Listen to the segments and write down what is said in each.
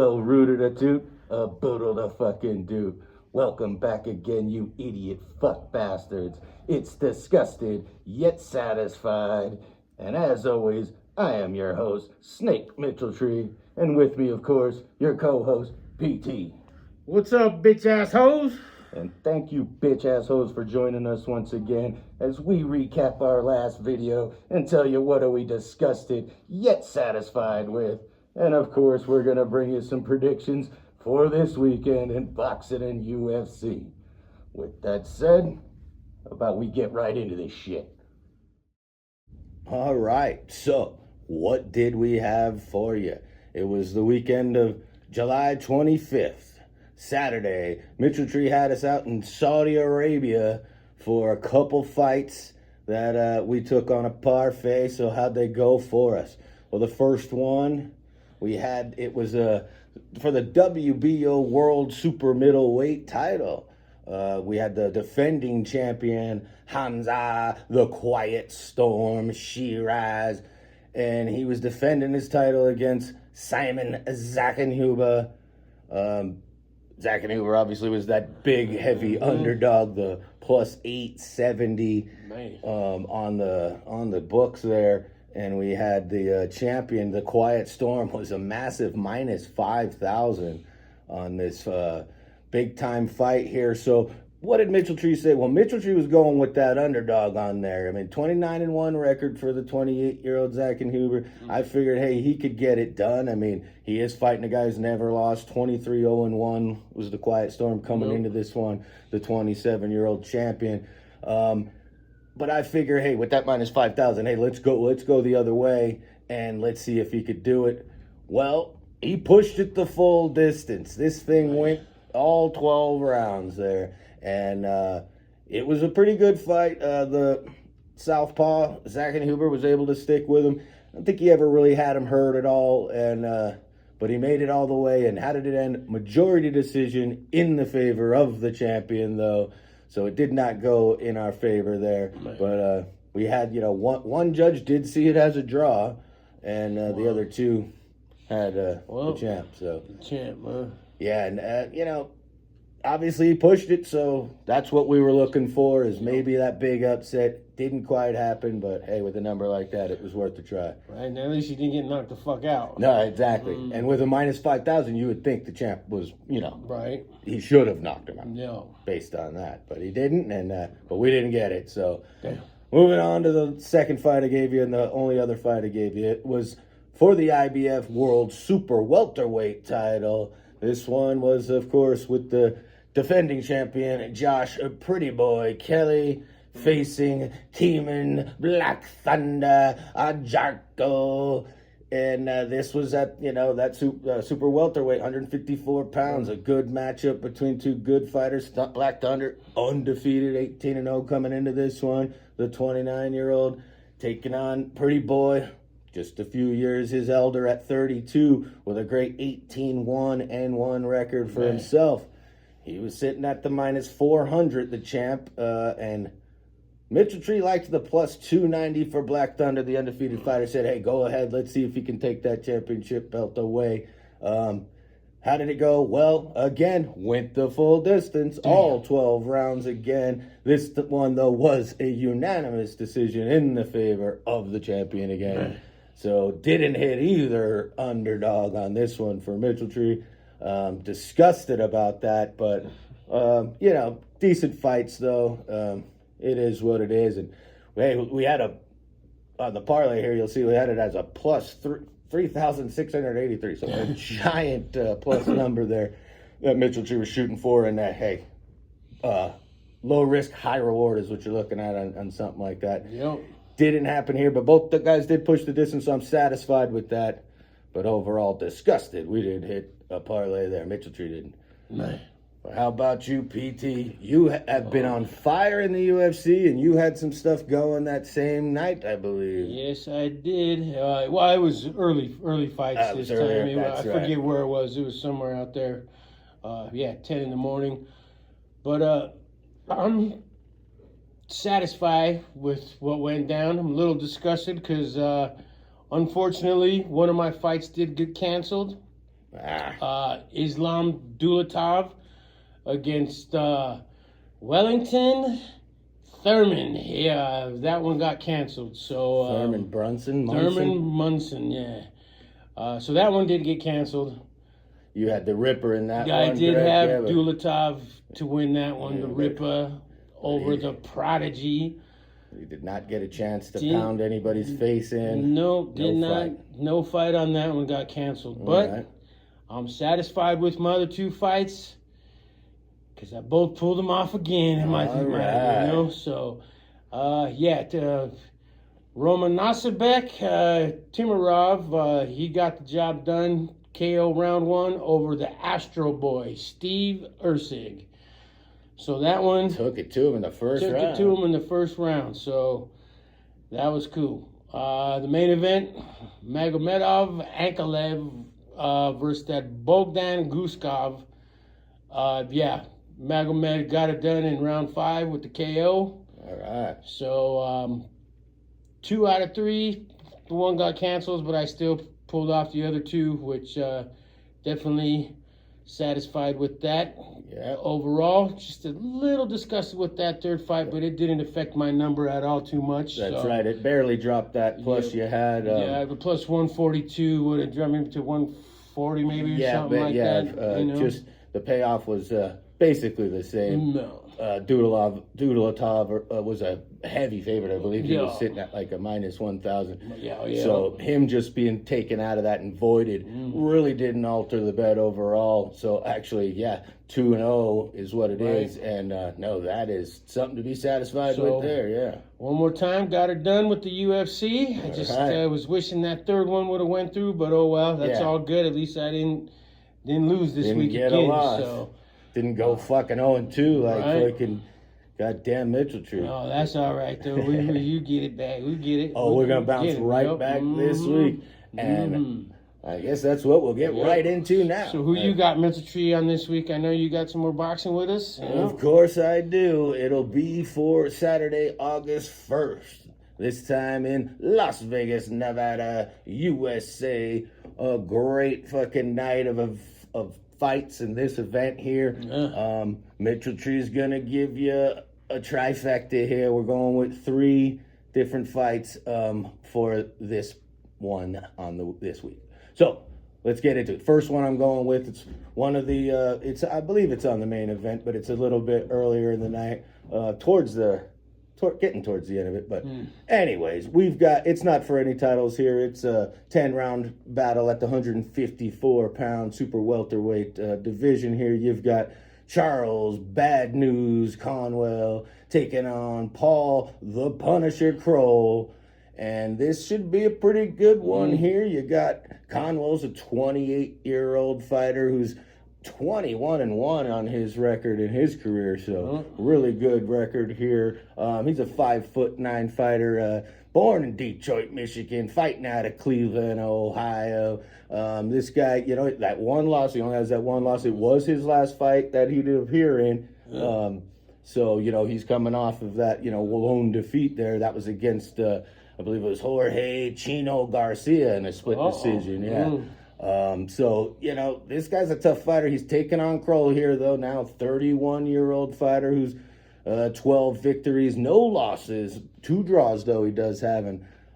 well rooted a toot, a boodle to fucking do. Welcome back again, you idiot fuck bastards. It's disgusted, yet satisfied. And as always, I am your host, Snake Mitchelltree. And with me, of course, your co-host, PT. What's up, bitch assholes? And thank you, bitch assholes, for joining us once again as we recap our last video and tell you what are we disgusted yet satisfied with. And of course, we're going to bring you some predictions for this weekend in boxing and UFC. With that said, how about we get right into this shit? All right, so what did we have for you? It was the weekend of July 25th, Saturday. Mitchelltree had us out in Saudi Arabia for a couple fights that we took on a parfait. So how'd they go for us? Well, the first one we had, it was for the WBO World Super Middleweight title. We had the defending champion, Hamza, the Quiet Storm, Shiraz, and he was defending his title against Simon Zackenhuber. Zackenhuber obviously was that big, heavy underdog, the plus 870 on the books there. And we had the champion, the Quiet Storm, was a massive minus 5,000 on this big-time fight here. So what did Mitchelltree say? Well, Mitchelltree was going with that underdog on there. I mean, 29-1 record for the 28-year-old Zackenhuber. I figured, hey, he could get it done. I mean, he is fighting a guy who's never lost. 23-0-1 was the Quiet Storm coming into this one, the 27-year-old champion. But I figure, hey, with that minus 5,000, hey, let's go the other way, and let's see if he could do it. Well, he pushed it the full distance. This thing went all 12 rounds there, and it was a pretty good fight. The southpaw, Zackenhuber, was able to stick with him. I don't think he ever really had him hurt at all, and but he made it all the way. And how did it end? Majority decision in the favor of the champion, though. So it did not go in our favor there. But we had, one judge did see it as a draw, and the other two had the champ. So the champ, man. Yeah, and, obviously he pushed it, so that's what we were looking for, is maybe that big upset. Didn't quite happen, but, hey, with a number like that, it was worth a try. Right, and at least he didn't get knocked the fuck out. No, exactly. And with a minus 5,000, you would think the champ was, right. He should have knocked him out. No. Based on that, but he didn't, and but we didn't get it. So damn. Moving on to the second fight I gave you, and the only other fight I gave you, it was for the IBF World Super Welterweight title. This one was, of course, with the defending champion, Josh Pretty Boy Kelly, facing Teeman Black Thunder Ajarko. And this was at, that super welterweight, 154 pounds. A good matchup between two good fighters. Black Thunder, undefeated, 18-0 coming into this one. The 29-year-old taking on Pretty Boy, just a few years his elder at 32, with a great 18-1-1 record for himself. He was sitting at the minus 400, the champ, and Mitchelltree liked the plus 290 for Black Thunder. The undefeated fighter said, hey, go ahead. Let's see if he can take that championship belt away. How did it go? Well, again, went the full distance, all 12 rounds again. This one, though, was a unanimous decision in the favor of the champion again. So didn't hit either underdog on this one for Mitchelltree. Disgusted about that, but, decent fights, though. It is what it is. And hey, we had on the parlay here, you'll see we had it as a plus 3,683. So a giant plus number there that Mitchelltree was shooting for. And hey, low risk, high reward is what you're looking at on something like that. Yep. Didn't happen here, but both the guys did push the distance, so I'm satisfied with that. But overall, disgusted. We didn't hit a parlay there. Mitchelltree didn't. Man. Well, how about you, PT? You have been on fire in the UFC, and you had some stuff going that same night, I believe. Yes, I did. Well, it was early fights this time. I forget where it was. It was somewhere out there. 10 in the morning. But I'm satisfied with what went down. I'm a little disgusted because, unfortunately, one of my fights did get canceled. Islam Dulatov against Wellington Thurman. Yeah, that one got canceled. So Thurman Munson, yeah. So that one did get canceled. You had the Ripper in that one. I did have Dulatov to win that one, the Ripper over the Prodigy. He did not get a chance to pound anybody's face in. No, did not. Fight. No fight on that one got canceled. But I'm satisfied with my other two fights because I both pulled them off again in my you know. So, Roman Nasabek, Timarov, he got the job done. KO round 1 over the Astro Boy, Steve Ursig. So that one took it to him in the first round. So that was cool. The main event, Magomedov Ankalev versus that Bogdan Guskov. Magomed got it done in round 5 with the KO. All right. So 2 out of 3. The one got canceled, but I still pulled off the other 2, which definitely satisfied with that. Yeah. Overall, just a little disgusted with that third fight, but it didn't affect my number at all too much. That's right. It barely dropped that. Plus, you had the plus 142 would have dropped me to 140 maybe or something like that. Just the payoff was basically the same. No. Dulatov was a heavy favorite, I believe. He was sitting at like a minus 1,000. So him just being taken out of that and voided really didn't alter the bet overall. So actually, 2-0 is what it is. And no, that is something to be satisfied with there, yeah. One more time, got it done with the UFC. I just was wishing that third one would have went through, but oh well, that's all good. At least I didn't lose this week again. So didn't go fucking 0-2 like fucking goddamn Mitchell Tree. Oh, that's all right though. You get it back. We get it. Oh, we're gonna bounce right back this week, and I guess that's what we'll get right into now. So who you got, Mitchell Tree, on this week? I know you got some more boxing with us. Of course I do. It'll be for Saturday, August 1st. This time in Las Vegas, Nevada, USA. A great fucking night of fights in this event here. Mitchell Tree's gonna give you a trifecta here. We're going with 3 different fights for this one on this week. So let's get into it. First one I'm going with, it's one of the I believe it's on the main event, but it's a little bit earlier in the night, getting towards the end of it. But anyways, it's not for any titles here. It's a 10-round battle at the 154-pound super welterweight division here. You've got Charles Bad News Conwell taking on Paul the Punisher Kroll. And this should be a pretty good one here. You got Conwell's a 28-year-old fighter who's 21-1 on his record in his career, so really good record here. He's a 5'9" fighter, born in Detroit, Michigan, fighting out of Cleveland, Ohio. This guy, that one loss, he only has that one loss. It was his last fight that he'd appear in. So, he's coming off of that, lone defeat there. That was against, I believe it was Jorge Chino Garcia in a split decision, So, this guy's a tough fighter. He's taking on Kroll here, though, now 31-year-old fighter who's 12 victories, no losses, 2 draws, though, he does have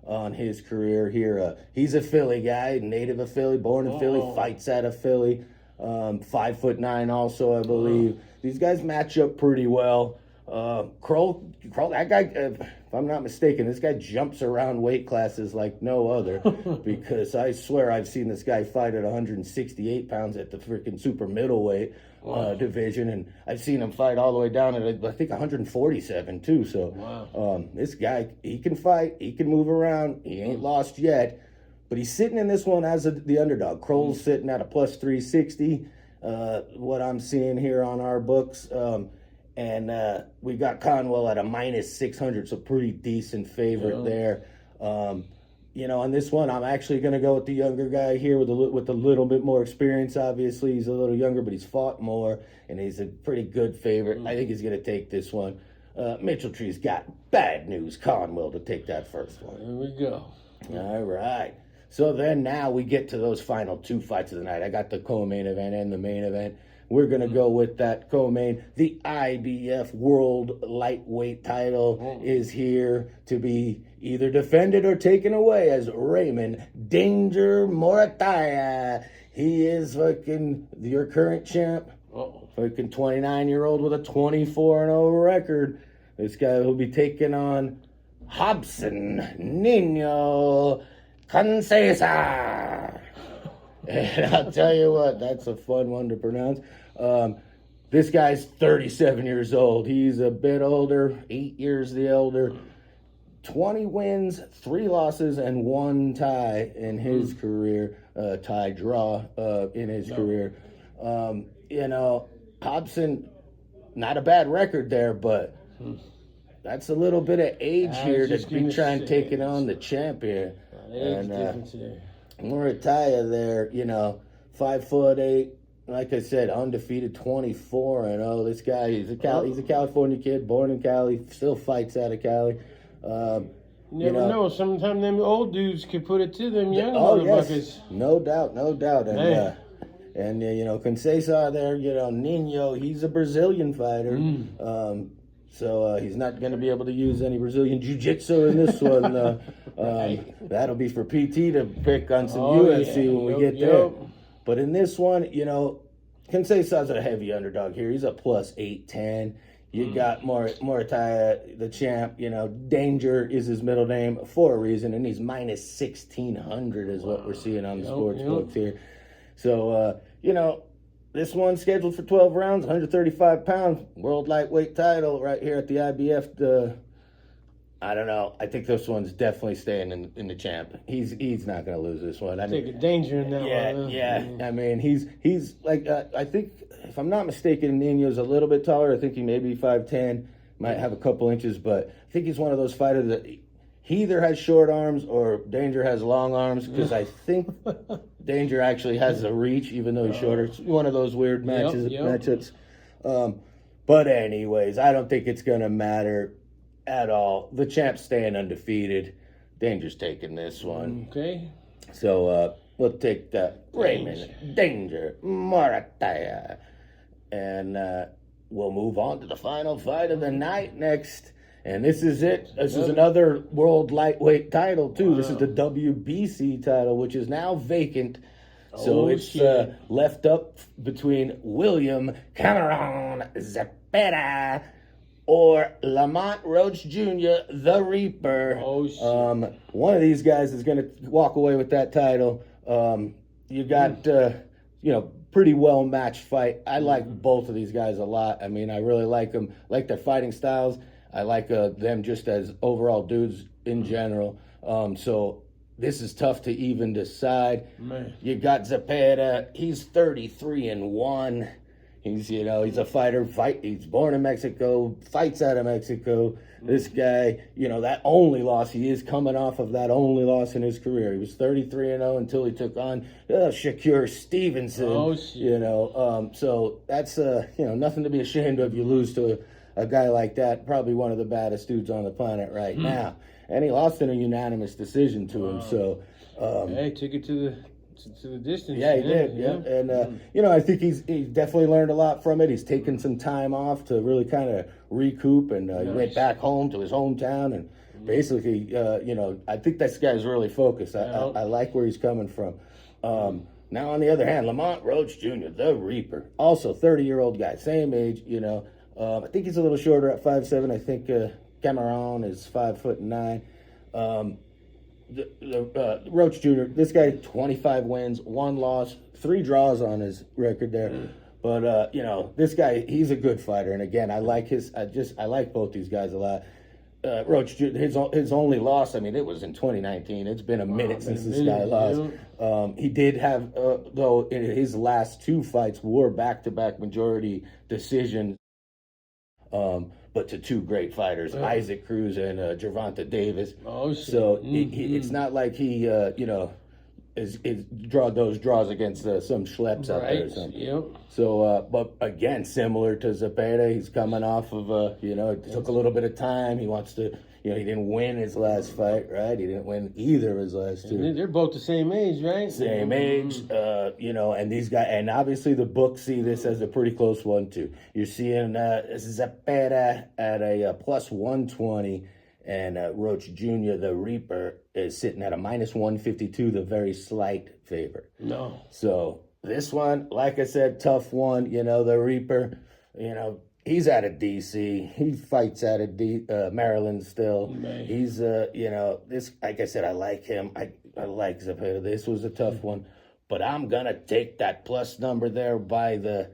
on his career here. He's a Philly guy, native of Philly, born in Philly, fights out of Philly, 5'9" also, I believe. These guys match up pretty well. Kroll, that guy, if I'm not mistaken, this guy jumps around weight classes like no other, because I swear I've seen this guy fight at 168 pounds at the freaking super middleweight division, and I've seen him fight all the way down at, I think, 147 too. So this guy, he can fight, he can move around, he ain't lost yet, but he's sitting in this one as the underdog. Kroll's sitting at a plus 360, what I'm seeing here on our books. And we got Conwell at a minus 600, so pretty decent favorite there. On this one, I'm actually going to go with the younger guy here with a little bit more experience. Obviously, he's a little younger, but he's fought more, and he's a pretty good favorite. I think he's going to take this one. Mitchell Tree's got Bad News Conwell to take that first one. Here we go. All right. So then now we get to those final two fights of the night. I got the co-main event and the main event. We're going to go with that co-main. The IBF World Lightweight title is here to be either defended or taken away as Raymond Danger Morataya. He is fucking your current champ. Fucking 29-year-old with a 24-0 record. This guy will be taking on Hobson Nino Concesa. And I'll tell you what, that's a fun one to pronounce. This guy's 37 years old. He's a bit older, 8 years the elder. 20 wins, 3 losses, and 1 tie in his career. Tie draw in his career. You know, Hobson, not a bad record there, but that's a little bit of age here to be trying taking on the champion. And Morataya there, you know, 5'8", like I said, undefeated, 24-0. This guy, he's a California kid, born in Cali, still fights out of Cali. You never know. Sometimes them old dudes could put it to them young motherfuckers. Yes. No doubt. And you know, Concesa there, you know, Nino, he's a Brazilian fighter. So he's not going to be able to use any Brazilian jiu-jitsu in this one. That'll be for PT to pick on some UFC when we get there. But in this one, you know, Concesa's a heavy underdog here. He's a plus 810. You got Morataya, the champ, you know, Danger is his middle name for a reason, and he's minus 1,600 is what we're seeing on the sports books here. So, you know, this one's scheduled for 12 rounds, 135 pounds, world lightweight title right here at the IBF. I don't know. I think this one's definitely staying in the champ. He's not going to lose this one. I take a danger in that one. Yeah. I mean, he's like, I think, if I'm not mistaken, Nino's a little bit taller. I think he may be 5'10", might have a couple inches, but I think he's one of those fighters that he either has short arms or Danger has long arms, because I think Danger actually has a reach, even though he's shorter. It's one of those weird matchups. But anyways, I don't think it's going to matter at all. The champ's staying undefeated. Danger's taking this one. Okay. So we'll take Raymond Danger Morataya. And we'll move on to the final fight of the night next. And this is it. This is another world lightweight title, too. Wow. This is the WBC title, which is now vacant. So it's left up between William Cameron Zepeda or Lamont Roach Jr., the Reaper. One of these guys is going to walk away with that title. You got, you know, pretty well-matched fight. I like both of these guys a lot. I mean, I really like them, like their fighting styles. I like them just as overall dudes in general. So this is tough to even decide. You got Zepeda. He's 33-1. He's, you know, he's a fighter. He's born in Mexico, fights out of Mexico. This guy, you know, that only loss, he is coming off of that only loss in his career. He was 33-0 until he took on Shakur Stevenson. You know, so that's, you know, nothing to be ashamed of. You lose to a guy like that, probably one of the baddest dudes on the planet right now. And he lost in a unanimous decision to him. So, hey, took it to the distance. Yeah, he did. Yeah. And, you know, I think he's definitely learned a lot from it. He's taken some time off to really kind of recoup, and he went back home to his hometown. And basically, you know, I think this guy's really focused. I like where he's coming from. Now, on the other hand, Lamont Roach Jr., the Reaper, also 30-year-old guy, same age, you know. I think he's a little shorter at 5'7". I think Cameron is 5'9". Roach Jr., this guy, 25 wins, 1 loss, 3 draws on his record there. But, you know, this guy, he's a good fighter. And again, I like both these guys a lot. Roach Jr., his only loss, I mean, it was in 2019. It's been a minute since this guy lost. He did have, though, in his last 2 fights were back-to-back majority decisions. But to 2 great fighters, Isaac Cruz and Gervonta Davis. So it's not like he, you know, is those draws against some schleps out there or something. So, but again, similar to Zepeda, he's coming off of, you know, it took a little bit of time. He wants to, You know, he didn't win his last fight, right? He didn't win either of his last two. And they're both the same age, right? Same age, you know, and these guys, and obviously the books see this as a pretty close one too. You're seeing Zepeda at a plus 120, and Roach Jr., the Reaper, is sitting at a minus 152, the very slight favorite. No. So this one, like I said, tough one. You know, the Reaper, you know, he's out of D.C. He fights out of Maryland still. Man. He's, you know, this, like I said, I like him. I like Zepeda. This was a tough one. But I'm going to take that plus number there by the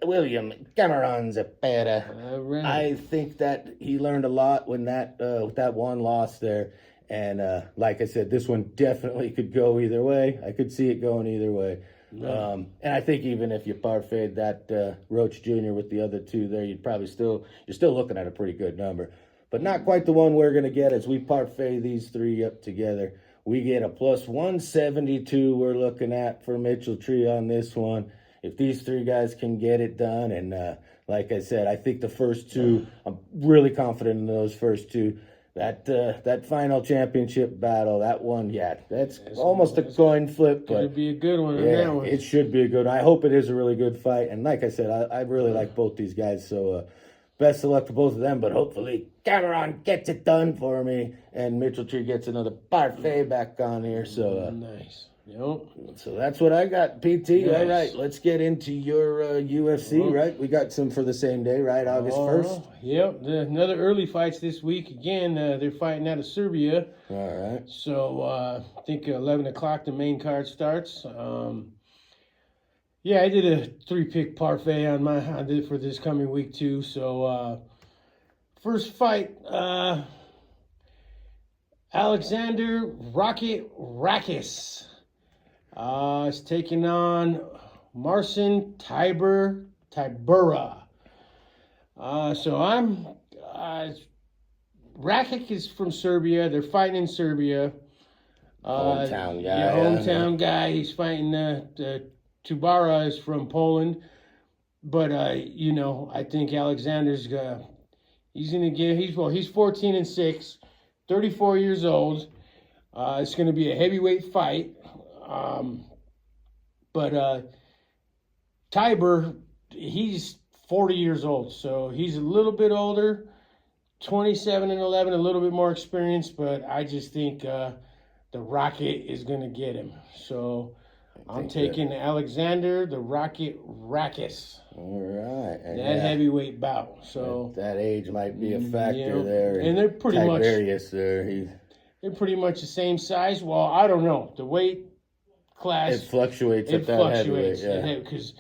William Cameron Zepeda. All right. I think that he learned a lot when with that one loss there. And like I said, this one definitely could go either way. I could see it going either way. No. And I think even if you parfaited that Roach Jr. with the other two there, you're still looking at a pretty good number. But not quite the one we're going to get as we parfait these three up together. We get a plus 172 we're looking at for Mitchell Tree on this one. If these three guys can get it done, and like I said, I think the first two, I'm really confident in those first two. That final championship battle, that one, that's almost a coin flip. But it'd be a good one. yeah, That one. it should be a good one. I hope it is a really good fight. And like I said, I really like both these guys. So best of luck to both of them. But hopefully Cameron gets it done for me, and Mitchell Tree gets another parfait back on here. So nice. Yep. So that's what I got, PT. Nice. All right, let's get into your UFC, right? We got some for the same day, right? August 1st? Yep. Another early fights this week. Again, they're fighting out of Serbia. All right. So I think 11 o'clock the main card starts. Yeah, I did a 3-pick parfait I did for this coming week too. So first fight, Alexander Rocket Rakis. Is taking on Marcin Tybura. So I'm Rakic is from Serbia. They're fighting in Serbia. Hometown guy. Yeah, hometown guy. He's fighting Tybura is from Poland. But you know, I think Alexander's he's gonna get he's 14-6, 34 years old. It's gonna be a heavyweight fight. But Tiber, he's 40 years old, so he's a little bit older, 27-11, a little bit more experience, but I just think the Rocket is going to get him. So I'm taking Alexander, the Rocket Rakis. All right. And that heavyweight bout. So that age might be a factor there. And they're pretty Tiberius there. They're pretty much the same size. Well, I don't know. The weight class, it fluctuates at that heavyweight, because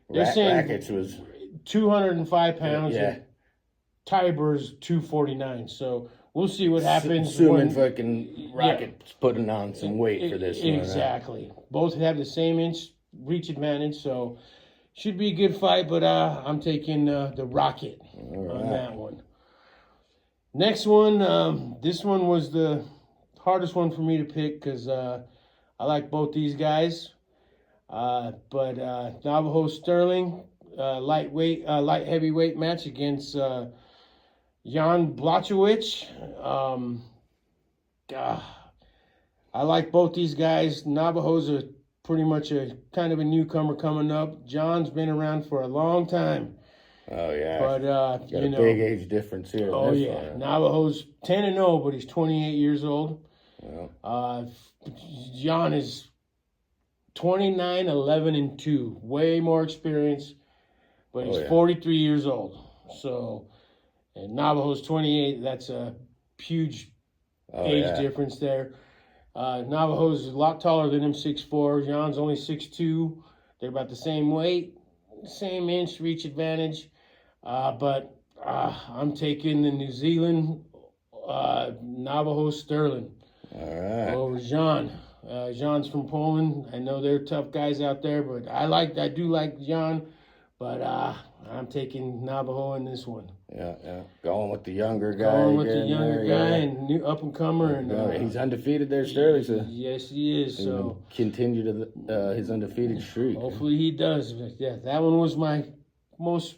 they're saying Rakic was 205 pounds, and Tiber's 249. So we'll see what happens. Assuming fucking Rocket's putting on some weight for this one. Exactly. Right? Both have the same reach advantage, so should be a good fight. But I'm taking the Rocket on that one. Next one, this one was the hardest one for me to pick because I like both these guys, but Navajo Sterling, light heavyweight match against Jan Blachowicz. I like both these guys. Navajo's pretty much a kind of a newcomer coming up. John's been around for a long time. Oh yeah, but got a big age difference here. Oh yeah, one. Navajo's 10-0, but he's 28 years old. Yeah. Jan is 29-11-2, way more experience, but he's 43 years old. So, and Navajo's 28. That's a huge age difference there. Navajo's a lot taller than him, 6'4". Jan's only 6'2". They're about the same weight, same inch reach advantage. But I'm taking the New Zealand Navajo Sterling over Jan. Jan's from Poland. I know they're tough guys out there, but I do like Jan, but I'm taking Navajo in this one. Yeah. Going with the younger guy. And new up and comer, and he's undefeated there, Sterling. So yes, he is. So continue to his undefeated streak. Hopefully he does. But yeah, that one was my most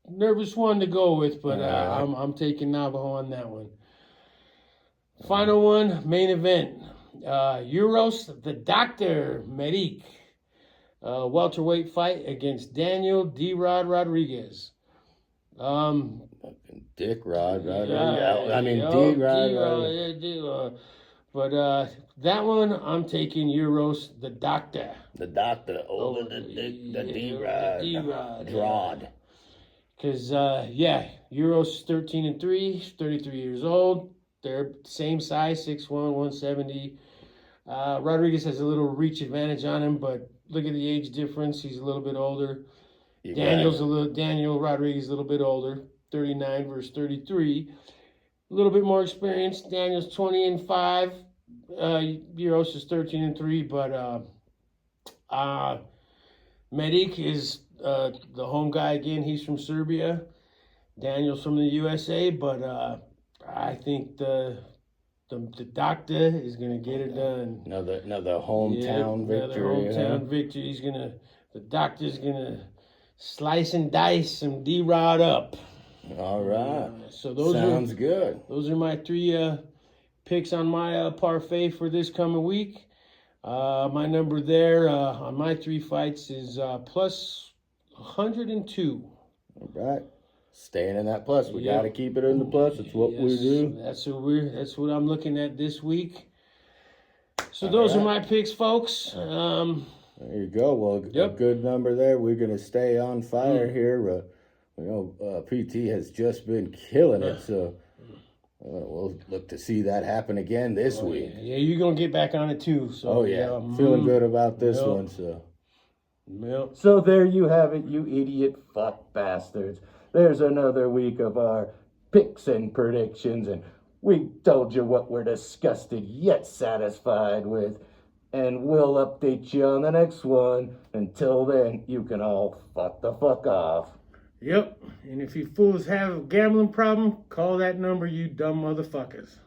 nervous one to go with, but I'm taking Navajo on that one. Final one, main event. Euros, the Doctor, Medik. Welterweight fight against Daniel D-Rod Rodriguez. Dick Rod, right? Yeah, I mean, D-Rod. D-Rod. But that one, I'm taking Euros, the Doctor. The Doctor over the D-Rod. D-Rod. Drod. Because, Euros 13-3, 33 years old. They're same size, 6'1", 170. Rodriguez has a little reach advantage on him, but look at the age difference. He's a little bit older. Daniel Rodriguez a little bit older, 39 versus 33. A little bit more experience. Daniel's 20-5. Euros is 13-3, but Medik is the home guy again. He's from Serbia. Daniel's from the USA, but I think the Doctor is gonna get it done. Another hometown victory. Another hometown victory. The Doctor's gonna slice and dice some D-Rod up. All right. So those sounds good. Those are my three picks on my parfait for this coming week. My number there on my three fights is plus 102. All right. Staying in that plus. We got to keep it in the plus. It's what we do. That's what I'm looking at this week. So those are my picks, folks. There you go. Well, a good number there. We're going to stay on fire here. PT has just been killing it, so we'll look to see that happen again this week. Yeah, you're going to get back on it too. So, feeling good about this one. So there you have it, you idiot fuck bastards. There's another week of our picks and predictions, and we told you what we're disgusted yet satisfied with. And we'll update you on the next one. Until then, you can all fuck the fuck off. Yep. And if you fools have a gambling problem, call that number, you dumb motherfuckers.